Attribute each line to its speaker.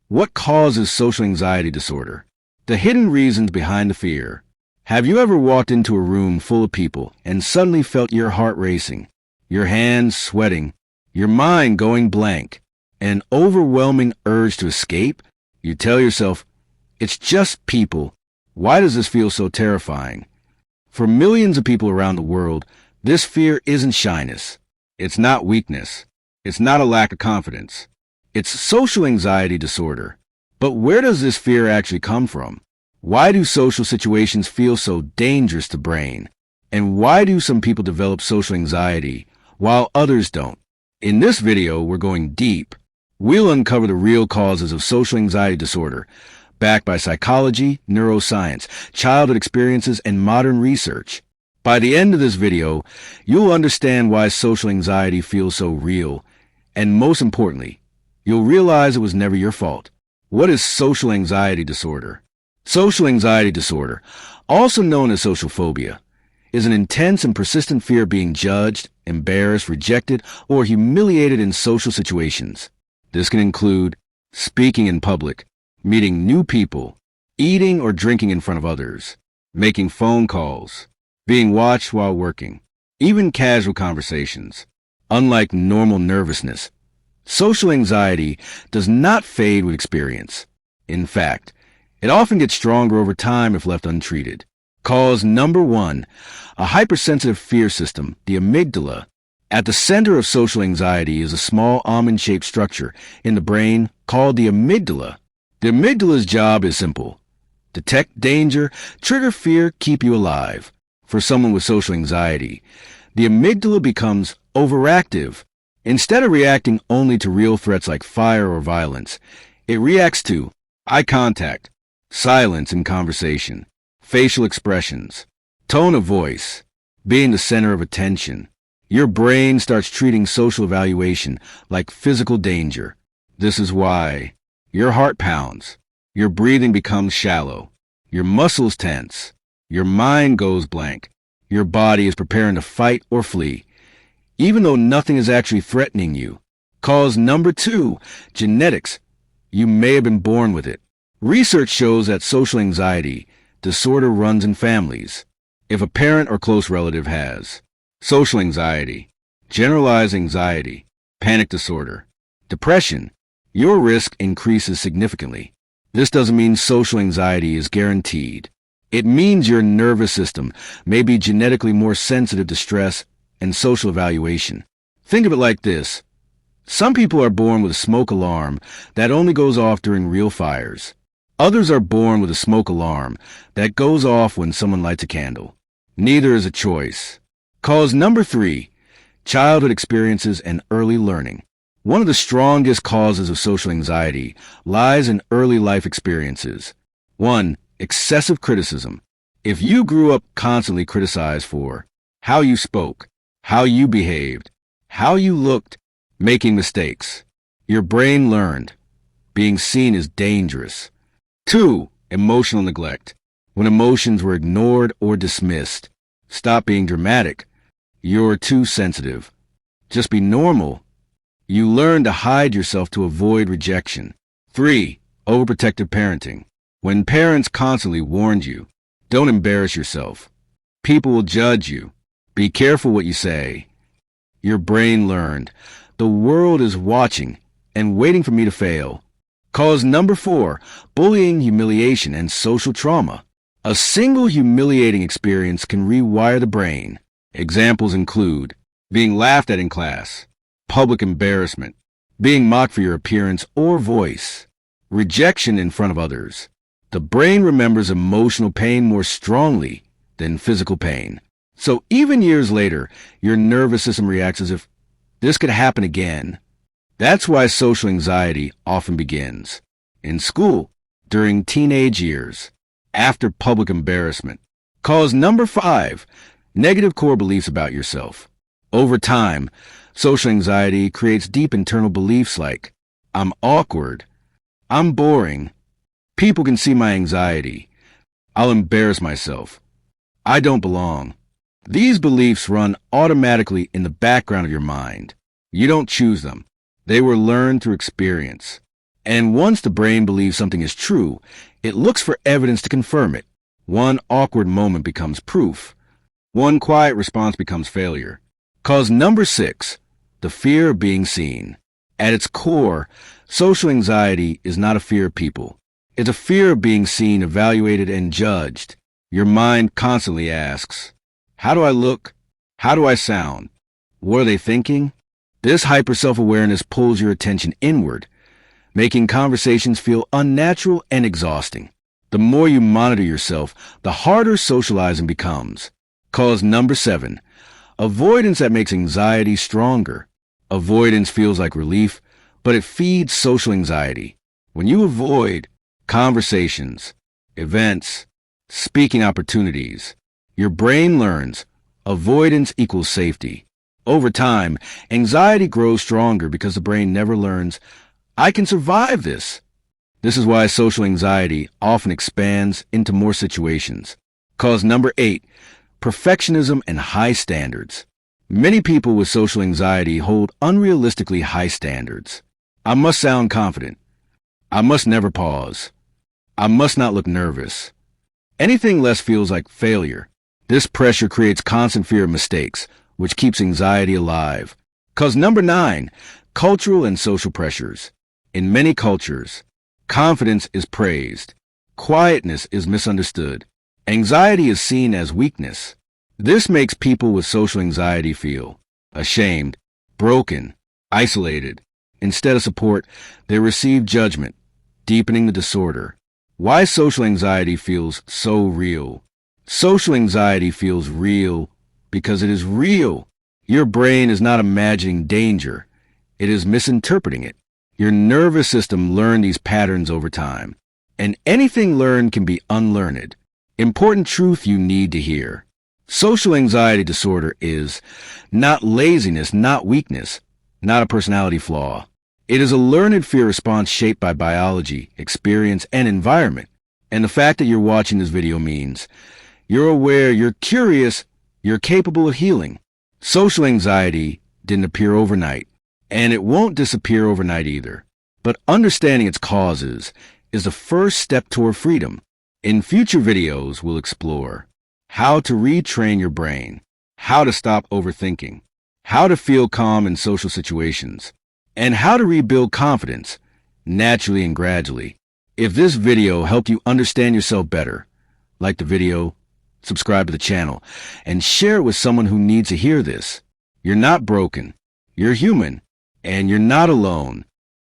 Speaker 1: What causes social anxiety disorder? The hidden reasons behind the fear. Have you ever walked into a room full of people and suddenly felt your heart racing, your hands sweating, your mind going blank, an overwhelming urge to escape? You tell yourself, it's just people. Why does this feel so terrifying? For millions of people around the world, this fear isn't shyness. It's not weakness. It's not a lack of confidence. It's social anxiety disorder. But where does this fear actually come from? Why do social situations feel so dangerous to the brain? And why do some people develop social anxiety while others don't? In this video, we're going deep. We'll uncover the real causes of social anxiety disorder, backed by psychology, neuroscience, childhood experiences, and modern research. By the end of this video, you'll understand why social anxiety feels so real, and most importantly, you'll realize it was never your fault. What is social anxiety disorder? Social anxiety disorder, also known as social phobia, is an intense and persistent fear of being judged, embarrassed, rejected, or humiliated in social situations. This can include speaking in public, meeting new people, eating or drinking in front of others, making phone calls, being watched while working, even casual conversations. Unlike normal nervousness, social anxiety does not fade with experience. In fact, it often gets stronger over time if left untreated. Cause number 1, a hypersensitive fear system, the amygdala. At the center of social anxiety is a small almond-shaped structure in the brain called the amygdala. The amygdala's job is simple: detect danger, trigger fear, keep you alive. For someone with social anxiety, the amygdala becomes overactive. Instead of reacting only to real threats like fire or violence, it reacts to eye contact, silence in conversation, facial expressions, tone of voice, being the center of attention. Your brain starts treating social evaluation like physical danger. This is why your heart pounds, your breathing becomes shallow, your muscles tense, your mind goes blank, your body is preparing to fight or flee, even though nothing is actually threatening you. Cause number 2, genetics. You may have been born with it. Research shows that social anxiety disorder runs in families. If a parent or close relative has social anxiety, generalized anxiety, panic disorder, depression, your risk increases significantly. This doesn't mean social anxiety is guaranteed. It means your nervous system may be genetically more sensitive to stress and social evaluation. Think of it like this. Some people are born with a smoke alarm that only goes off during real fires. Others are born with a smoke alarm that goes off when someone lights a candle. Neither is a choice. Cause number 3, childhood experiences and early learning. One of the strongest causes of social anxiety lies in early life experiences. 1. Excessive criticism. If you grew up constantly criticized for how you spoke, how you behaved, how you looked, making mistakes, your brain learned being seen is dangerous. 2. Emotional neglect. When emotions were ignored or dismissed. Stop being dramatic. You're too sensitive. Just be normal. You learn to hide yourself to avoid rejection. 3. Overprotective parenting. When parents constantly warned you, don't embarrass yourself. People will judge you. Be careful what you say. Your brain learned, the world is watching and waiting for me to fail. Cause number 4, bullying, humiliation, and social trauma. A single humiliating experience can rewire the brain. Examples include being laughed at in class, public embarrassment, being mocked for your appearance or voice, rejection in front of others. The brain remembers emotional pain more strongly than physical pain. So even years later, your nervous system reacts as if this could happen again. That's why social anxiety often begins in school, during teenage years, after public embarrassment. Cause number 5, negative core beliefs about yourself. Over time, social anxiety creates deep internal beliefs like, I'm awkward, I'm boring, people can see my anxiety, I'll embarrass myself, I don't belong. These beliefs run automatically in the background of your mind. You don't choose them. They were learned through experience. And once the brain believes something is true, it looks for evidence to confirm it. One awkward moment becomes proof. One quiet response becomes failure. Cause number 6, the fear of being seen. At its core, social anxiety is not a fear of people. It's a fear of being seen, evaluated, and judged. Your mind constantly asks, how do I look? How do I sound? What are they thinking? This hyper-self-awareness pulls your attention inward, making conversations feel unnatural and exhausting. The more you monitor yourself, the harder socializing becomes. Cause number 7, avoidance that makes anxiety stronger. Avoidance feels like relief, but it feeds social anxiety. When you avoid conversations, events, speaking opportunities, your brain learns avoidance equals safety. Over time, anxiety grows stronger because the brain never learns, I can survive this. This is why social anxiety often expands into more situations. Cause number 8, perfectionism and high standards. Many people with social anxiety hold unrealistically high standards. I must sound confident. I must never pause. I must not look nervous. Anything less feels like failure. This pressure creates constant fear of mistakes, which keeps anxiety alive. Cause number 9, cultural and social pressures. In many cultures, confidence is praised. Quietness is misunderstood. Anxiety is seen as weakness. This makes people with social anxiety feel ashamed, broken, isolated. Instead of support, they receive judgment, deepening the disorder. Why social anxiety feels so real? Social anxiety feels real because it is real. Your brain is not imagining danger. It is misinterpreting it. Your nervous system learned these patterns over time, and anything learned can be unlearned. Important truth you need to hear. Social anxiety disorder is not laziness, not weakness, not a personality flaw. It is a learned fear response shaped by biology, experience, and environment. And the fact that you're watching this video means you're aware, you're curious, you're capable of healing. Social anxiety didn't appear overnight, and it won't disappear overnight either. But understanding its causes is the first step toward freedom. In future videos, we'll explore how to retrain your brain, how to stop overthinking, how to feel calm in social situations, and how to rebuild confidence naturally and gradually. If this video helped you understand yourself better, like the video, subscribe to the channel, and share it with someone who needs to hear this. You're not broken, you're human, and you're not alone.